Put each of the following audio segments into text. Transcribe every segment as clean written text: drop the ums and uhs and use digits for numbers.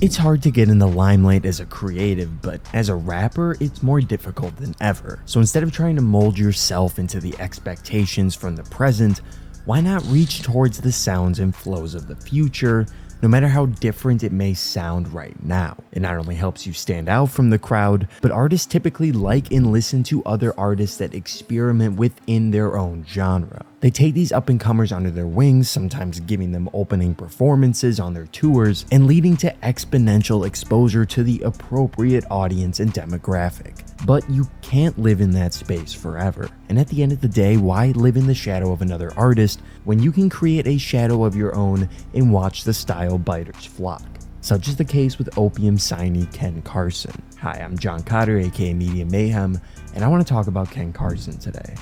It's hard to get in the limelight as a creative, but as a rapper, it's more difficult than ever. So instead of trying to mold yourself into the expectations from the present, why not reach towards the sounds and flows of the future, no matter how different it may sound right now? It not only helps you stand out from the crowd, but artists typically like and listen to other artists that experiment within their own genre. They take these up-and-comers under their wings, sometimes giving them opening performances on their tours and leading to exponential exposure to the appropriate audience and demographic. But you can't live in that space forever. And at the end of the day, why live in the shadow of another artist when you can create a shadow of your own and watch the style biters flock? Such is the case with Opium signee Ken Carson. Hi, I'm John Cotter, aka Media Mayhem, and I want to talk about Ken Carson today.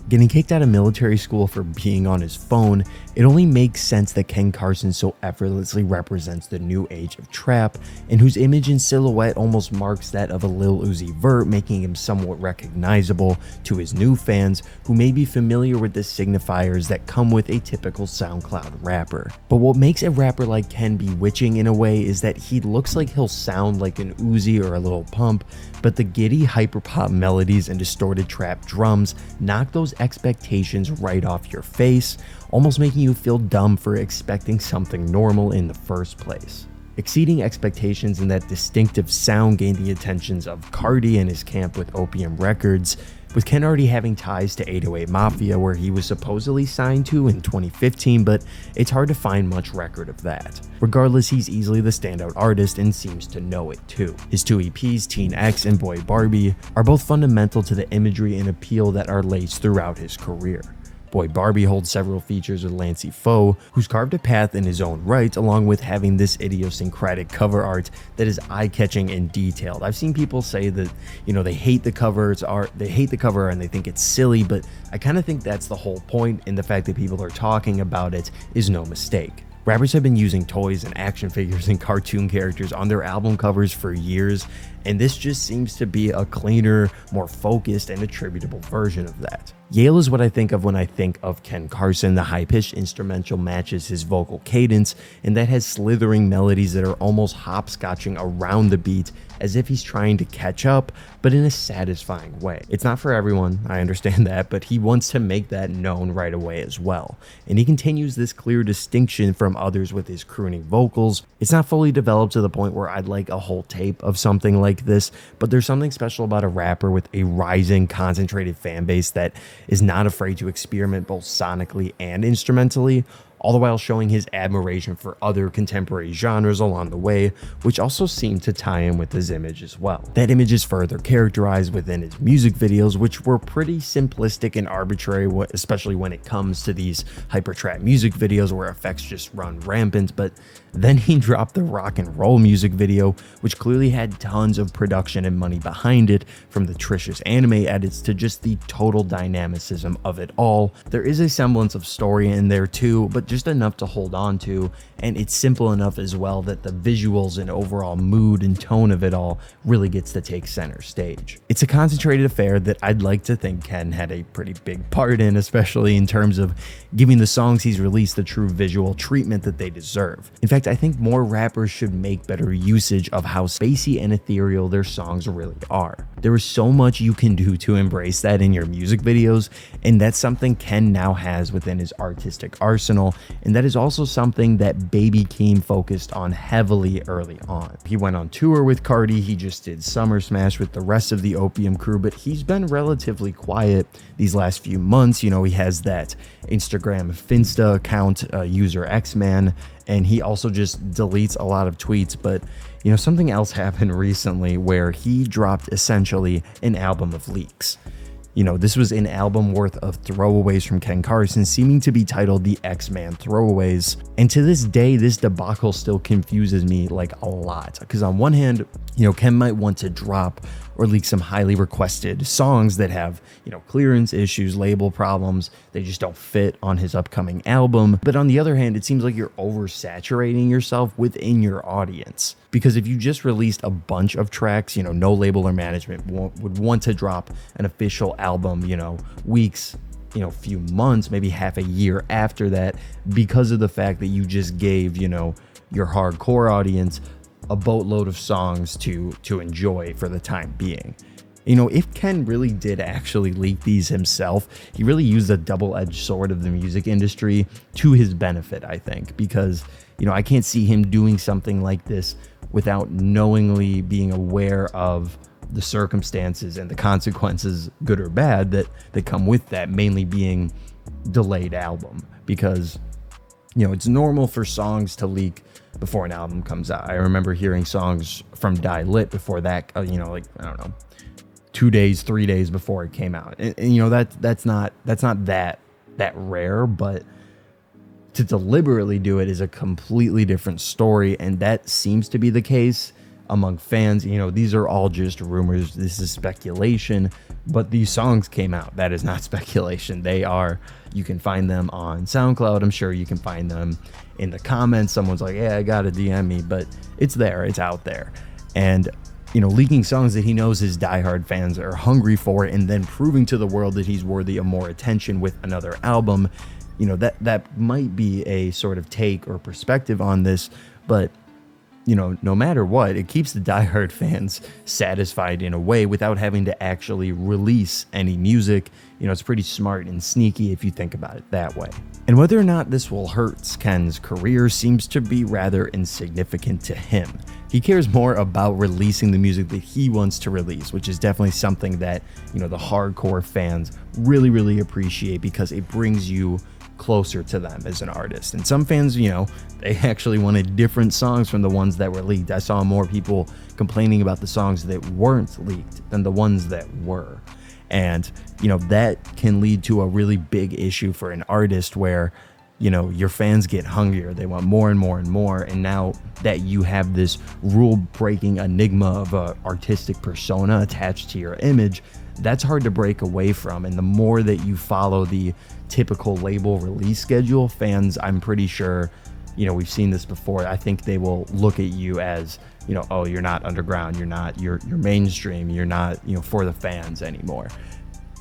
Getting kicked out of military school for being on his phone, it only makes sense that Ken Carson so effortlessly represents the new age of trap, and whose image and silhouette almost marks that of a Lil Uzi Vert, making him somewhat recognizable to his new fans who may be familiar with the signifiers that come with a typical SoundCloud rapper. But what makes a rapper like Ken bewitching in a way is that he looks like he'll sound like an Uzi or a Lil Pump, but the giddy hyperpop melodies and distorted trap drums knock those expectations right off your face, almost making you feel dumb for expecting something normal in the first place. Exceeding expectations in that distinctive sound gained the attentions of Carti and his camp with Opium Records, with Ken already having ties to 808 Mafia, where he was supposedly signed to in 2015, but it's hard to find much record of that. Regardless, he's easily the standout artist and seems to know it too. His two EPs, Teen X and Boy Barbie, are both fundamental to the imagery and appeal that are laced throughout his career. Boy Barbie holds several features with Lancey Foe, who's carved a path in his own right, along with having this idiosyncratic cover art that is eye-catching and detailed. I've seen people say that, they hate the cover and they think it's silly, but I kind of think that's the whole point, and the fact that people are talking about it is no mistake. Rappers have been using toys and action figures and cartoon characters on their album covers for years, and this just seems to be a cleaner, more focused, and attributable version of that. YALE is what I think of when I think of Ken Carson. The high-pitched instrumental matches his vocal cadence, and that has slithering melodies that are almost hopscotching around the beat as if he's trying to catch up, but in a satisfying way. It's not for everyone, I understand that, but he wants to make that known right away as well. And he continues this clear distinction from others with his crooning vocals. It's not fully developed to the point where I'd like a whole tape of something like this, but there's something special about a rapper with a rising, concentrated fan base that is not afraid to experiment both sonically and instrumentally, all the while showing his admiration for other contemporary genres along the way, which also seem to tie in with his image as well. That image is further characterized within his music videos, which were pretty simplistic and arbitrary, especially when it comes to these hyper-trap music videos where effects just run rampant. But then he dropped the rock and roll music video, which clearly had tons of production and money behind it, from the tricious anime edits to just the total dynamicism of it all. There is a semblance of story in there too, but just enough to hold on to, and it's simple enough as well that the visuals and overall mood and tone of it all really gets to take center stage. It's a concentrated affair that I'd like to think Ken had a pretty big part in, especially in terms of giving the songs he's released the true visual treatment that they deserve. In fact, I think more rappers should make better usage of how spacey and ethereal their songs really are. There is so much you can do to embrace that in your music videos, and that's something Ken now has within his artistic arsenal, and that is also something that Baby Keem focused on heavily early on. He went on tour with Carti, he just did Summer Smash with the rest of the Opium crew, but he's been relatively quiet these last few months. He has that Instagram Finsta account, user X-Man, and he also just deletes a lot of tweets. But something else happened recently where he dropped essentially an album of leaks. This was an album worth of throwaways from Ken Carson, seeming to be titled the X-Man Throwaways. And to this day, this debacle still confuses me like a lot. Because on one hand, Ken might want to drop or leak some highly requested songs that have, clearance issues, label problems. They just don't fit on his upcoming album. But on the other hand, it seems like you're oversaturating yourself within your audience. Because if you just released a bunch of tracks, no label or management would want to drop an official album, weeks, few months, maybe half a year after that, because of the fact that you just gave, your hardcore audience a boatload of songs to enjoy for the time being. You know, if Ken really did actually leak these himself, he really used a double-edged sword of the music industry to his benefit, I think, because, you know, I can't see him doing something like this without knowingly being aware of the circumstances and the consequences, good or bad, that come with that, mainly being delayed album. Because, you know, it's normal for songs to leak before an album comes out. I remember hearing songs from Die Lit before that, you know, like, I don't know, 2 days, 3 days before it came out. And you know, that's not that rare, but to deliberately do it is a completely different story. And that seems to be the case among fans. You know, these are all just rumors. This is speculation, but these songs came out. That is not speculation. They are, you can find them on SoundCloud. I'm sure you can find them in the comments. Someone's like, yeah, I gotta DM me, but it's there, it's out there. And you know, leaking songs that he knows his diehard fans are hungry for, and then proving to the world that he's worthy of more attention with another album, you know, that might be a sort of take or perspective on this, but you know, no matter what, it keeps the diehard fans satisfied in a way without having to actually release any music. You know, it's pretty smart and sneaky if you think about it that way. And whether or not this will hurt Ken's career seems to be rather insignificant to him. He cares more about releasing the music that he wants to release, which is definitely something that, you know, the hardcore fans really, really appreciate because it brings you closer to them as an artist. And some fans, you know, they actually wanted different songs from the ones that were leaked. I saw more people complaining about the songs that weren't leaked than the ones that were. And, you know, that can lead to a really big issue for an artist where, you know, your fans get hungrier. They want more and more and more. And now that you have this rule-breaking enigma of a artistic persona attached to your image, that's hard to break away from. And the more that you follow the typical label release schedule, fans, I'm pretty sure, you know, we've seen this before. I think they will look at you as, you know, oh, you're not underground, you're mainstream, you're not, you know, for the fans anymore.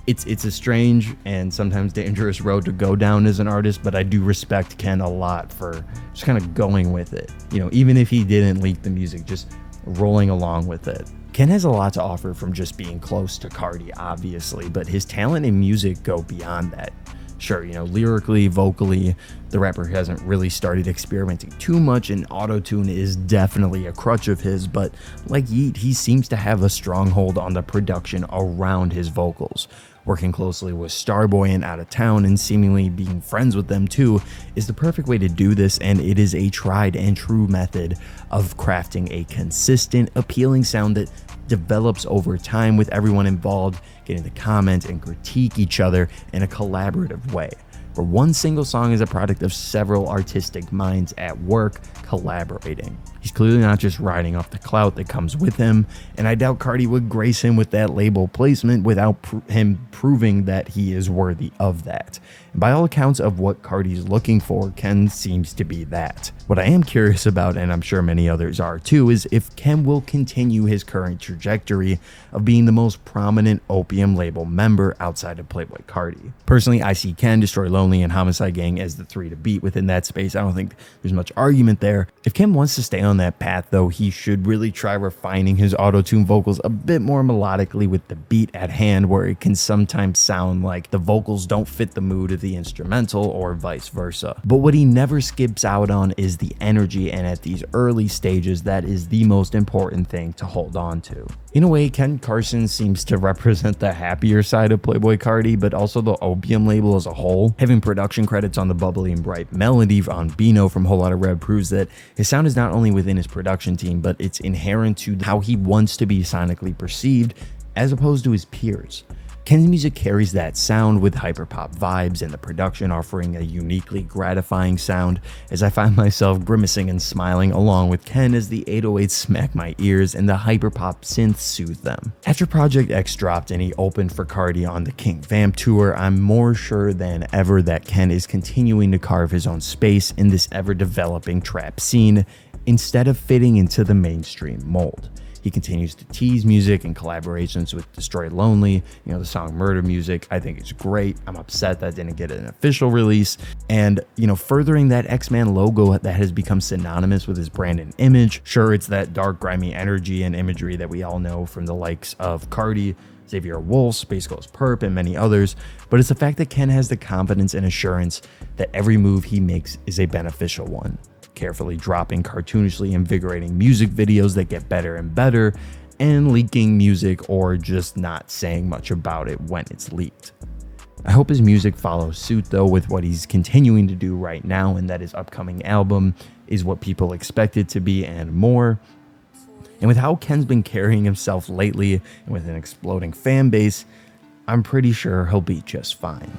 It's a strange and sometimes dangerous road to go down as an artist, but I do respect Ken a lot for just kind of going with it. You know, even if he didn't leak the music, just rolling along with it. Ken has a lot to offer from just being close to Carti, obviously, but his talent and music go beyond that. Sure, you know, lyrically, vocally, the rapper hasn't really started experimenting too much, and auto-tune is definitely a crutch of his, but like Yeat, he seems to have a stronghold on the production around his vocals. Working closely with Starboy and Outtatown and seemingly being friends with them too is the perfect way to do this, and it is a tried and true method of crafting a consistent, appealing sound that develops over time with everyone involved getting to comment and critique each other in a collaborative way. For one single song is a product of several artistic minds at work collaborating. He's clearly not just riding off the clout that comes with him, and I doubt Carti would grace him with that label placement without him proving that he is worthy of that. And by all accounts of what Carti's looking for, Ken seems to be that. What I am curious about, and I'm sure many others are too, is if Ken will continue his current trajectory of being the most prominent Opium label member outside of Playboi Carti. Personally, I see Ken, Destroy Lonely, and Homicide Gang as the three to beat within that space. I don't think there's much argument there. If Ken wants to stay on that path, though, he should really try refining his auto-tune vocals a bit more melodically with the beat at hand, where it can sometimes sound like the vocals don't fit the mood of the instrumental or vice versa. But what he never skips out on is the energy, and at these early stages, that is the most important thing to hold on to. In a way, Ken Carson seems to represent the happier side of Playboi Carti, but also the Opium label as a whole. Having production credits on the bubbly and bright melody on Bino from Whole Lotta Red proves that his sound is not only within his production team, but it's inherent to how he wants to be sonically perceived as opposed to his peers. Ken's music carries that sound with hyperpop vibes, and the production offering a uniquely gratifying sound as I find myself grimacing and smiling along with Ken as the 808s smack my ears and the hyperpop synths soothe them. After Project X dropped and he opened for Carti on the King Vamp tour, I'm more sure than ever that Ken is continuing to carve his own space in this ever-developing trap scene instead of fitting into the mainstream mold. He continues to tease music and collaborations with Destroy Lonely. The song Murder Music, I think it's great. I'm upset that didn't get an official release. And, furthering that X-Man logo that has become synonymous with his brand and image. Sure, it's that dark, grimy energy and imagery that we all know from the likes of Carti, Xavier Wolf, Space Ghost Perp, and many others, but it's the fact that Ken has the confidence and assurance that every move he makes is a beneficial one, carefully dropping cartoonishly invigorating music videos that get better and better, and leaking music or just not saying much about it when it's leaked. I hope his music follows suit though with what he's continuing to do right now, and that his upcoming album is what people expect it to be and more. And with how Ken's been carrying himself lately and with an exploding fan base, I'm pretty sure he'll be just fine.